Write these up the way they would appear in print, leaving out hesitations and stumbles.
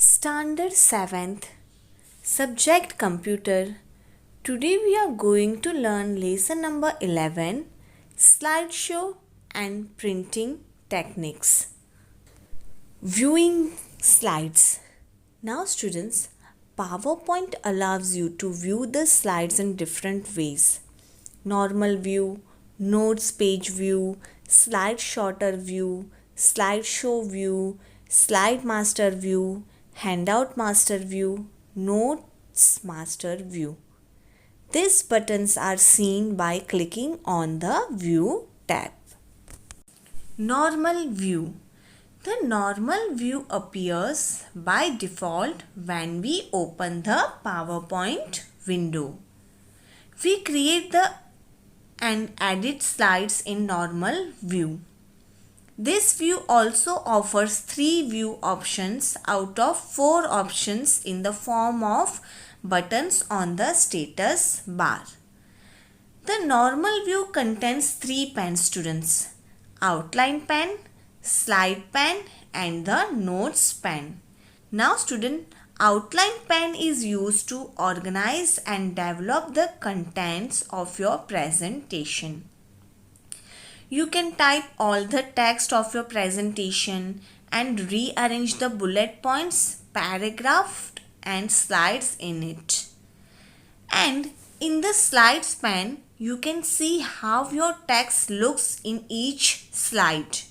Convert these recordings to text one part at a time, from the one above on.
Standard 7th Subject Computer. Today we are going to learn lesson number 11 Slideshow and Printing Techniques. Viewing slides. Now students, PowerPoint allows you to view the slides in different ways. Normal view, notes page view, slide sorter view, slideshow view, slide master view, handout master view, notes master view. These buttons are seen by clicking on the View tab. Normal view. The normal view appears by default when we open the PowerPoint window. We create and edit slides in normal view. This view also offers 3 view options out of 4 options in the form of buttons on the status bar. The normal view contains 3 pans, students: outline pan, slide pan and the notes pan. Now student, outline pan is used to organize and develop the contents of your presentation. You can type all the text of your presentation and rearrange the bullet points, paragraph and slides in it. And in the slides pane, you can see how your text looks in each slide.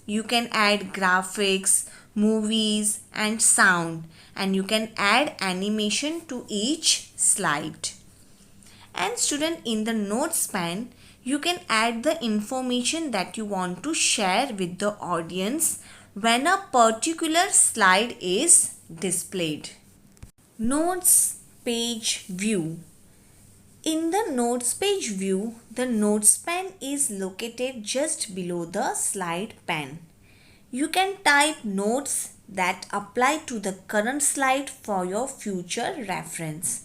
You can add graphics, movies and sound, and you can add animation to each slide. And student, in the notes pane, you can add the information that you want to share with the audience when a particular slide is displayed. Notes page view. In the notes page view, the notes pane is located just below the slide pane. You can type notes that apply to the current slide for your future reference.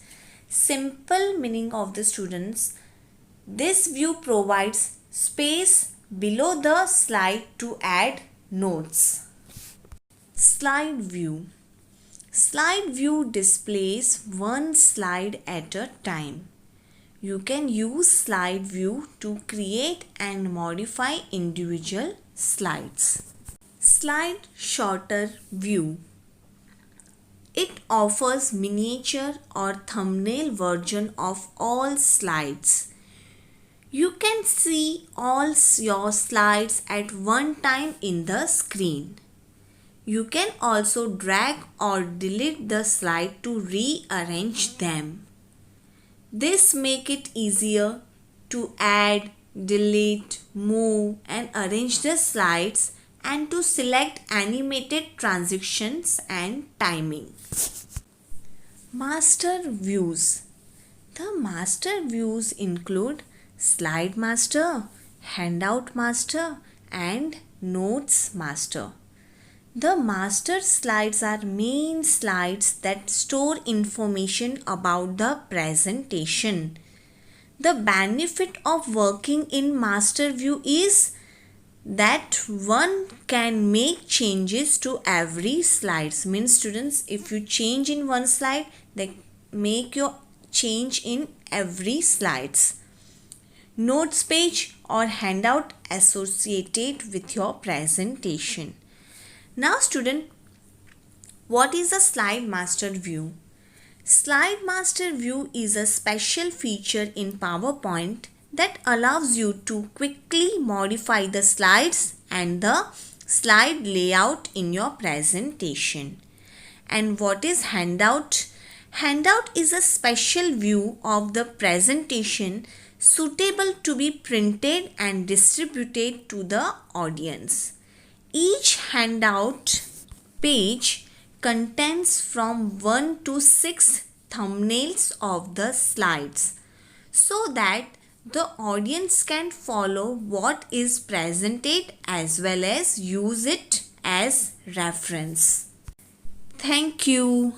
Simple meaning of the students: this view provides space below the slide to add notes. Slide view. Slide view displays one slide at a time. You can use slide view to create and modify individual slides. Slide sorter view. It offers miniature or thumbnail version of all slides. You can see all your slides at one time in the screen. You can also drag or delete the slide to rearrange them. This makes it easier to add, delete, move and arrange the slides and to select animated transitions and timing. Master views. The master views include Slide Master, Handout Master and Notes Master. The master slides are main slides that store information about the presentation. The benefit of working in master view is that one can make changes to every slide. Means students, if you change in one slide, they make your change in every slides. Notes page or handout associated with your presentation. Now student, what is a slide master view? Slide master view is a special feature in PowerPoint that allows you to quickly modify the slides and the slide layout in your presentation. And what is handout? Handout is a special view of the presentation suitable to be printed and distributed to the audience. Each handout page contains from 1 to 6 thumbnails of the slides so that the audience can follow what is presented as well as use it as reference. Thank you.